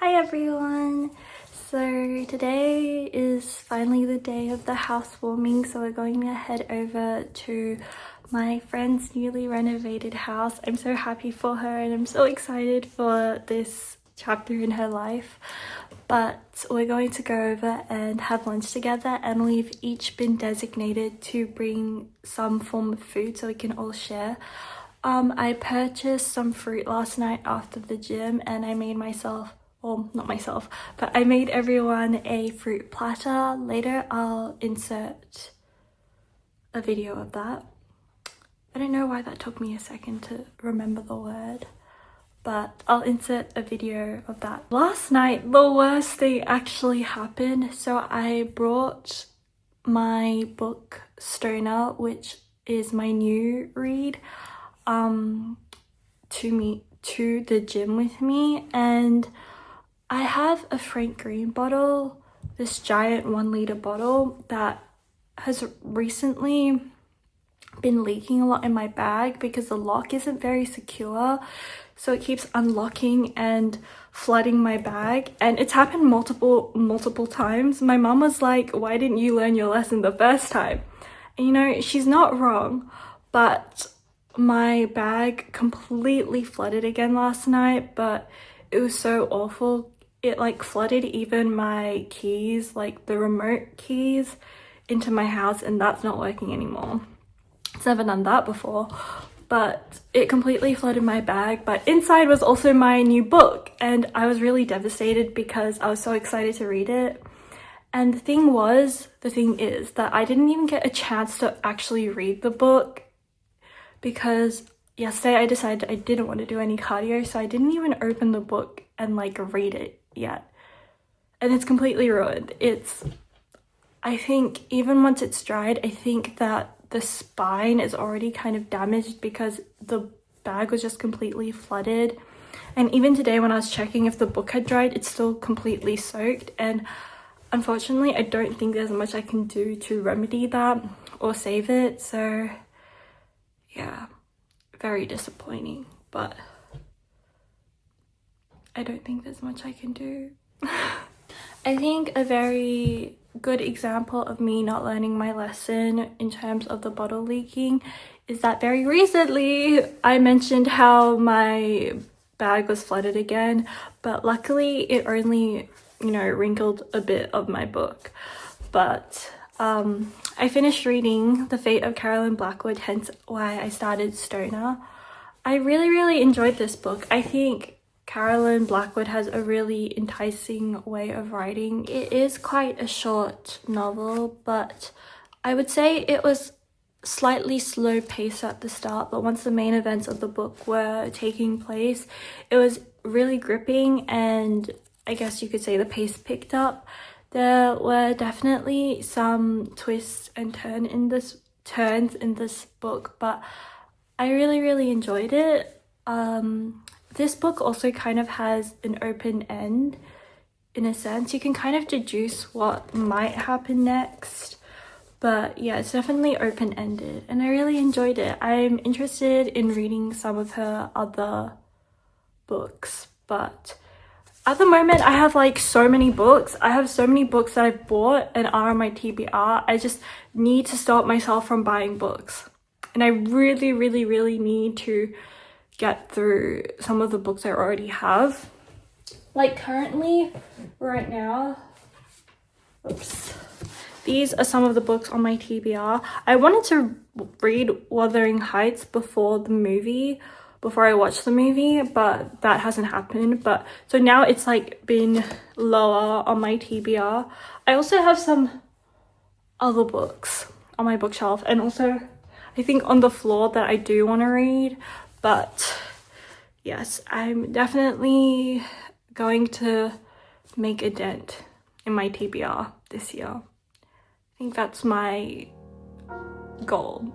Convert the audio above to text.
Hi everyone! So today is finally the day of the housewarming, so we're going to head over to my friend's newly renovated house. I'm so happy for her and I'm so excited for this chapter in her life. But we're going to go over and have lunch together, and we've each been designated to bring some form of food so we can all share. I purchased some fruit last night after the gym and I made myself, well, not myself, but I made everyone a fruit platter. Later I'll insert a video of that. I don't know why that took me a second to remember the word, but I'll insert a video of that. Last night, the worst thing actually happened. So I brought my book Stoner, which is my new read, to the gym with me, and I have a Frank Green bottle, this giant 1 liter bottle that has recently been leaking a lot in my bag because the lock isn't very secure, so it keeps unlocking and flooding my bag, and it's happened multiple times. My mom was like, why didn't you learn your lesson the first time? And you know, she's not wrong, but my bag completely flooded again last night, but it was so awful. It like flooded even my keys, like the remote keys, into my house, and that's not working anymore. It's never done that before, but it completely flooded my bag. But inside was also my new book, and I was really devastated because I was so excited to read it. And the thing is that I didn't even get a chance to actually read the book because yesterday I decided I didn't want to do any cardio, so I didn't even open the book and like read it yet. And it's completely ruined. I think even once it's dried, I think that the spine is already kind of damaged because the bag was just completely flooded. And even today when I was checking if the book had dried, it's still completely soaked. And unfortunately, I don't think there's much I can do to remedy that or save it. So yeah, very disappointing, but I don't think there's much I can do. I think a very good example of me not learning my lesson in terms of the bottle leaking is that very recently I mentioned how my bag was flooded again, but luckily it only, wrinkled a bit of my book. But I finished reading The Fate of Carolyn Blackwood, hence why I started Stoner. I really enjoyed this book. I think Carolyn Blackwood has a really enticing way of writing. It is quite a short novel, but I would say it was slightly slow paced at the start, but once the main events of the book were taking place, it was really gripping, and I guess you could say the pace picked up. There were definitely some twists and turns in this book, but I really enjoyed it. This book also kind of has an open end in a sense. You can kind of deduce what might happen next, but yeah, it's definitely open-ended and I really enjoyed it. I'm interested in reading some of her other books, but at the moment I have like so many books. I have so many books that I've bought and are on my TBR. I just need to stop myself from buying books, and I really need to get through some of the books I already have. Like currently, right now, these are some of the books on my TBR. I wanted to read Wuthering Heights before I watched the movie, but that hasn't happened. But so now it's like been lower on my TBR. I also have some other books on my bookshelf, and also I think on the floor that I do want to read. But yes, I'm definitely going to make a dent in my TBR this year. I think that's my goal.